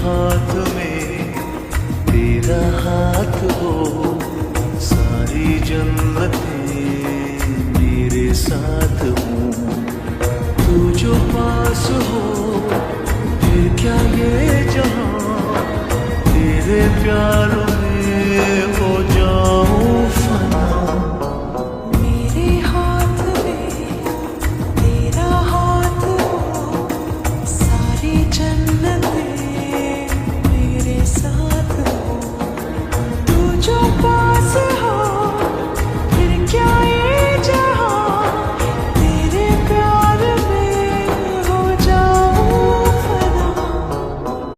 हाथ में तेरा हाथ हो, सारी जन्नतें मेरे साथ हो। तू जो पास हो फिर क्या ये जहां, तेरे प्यार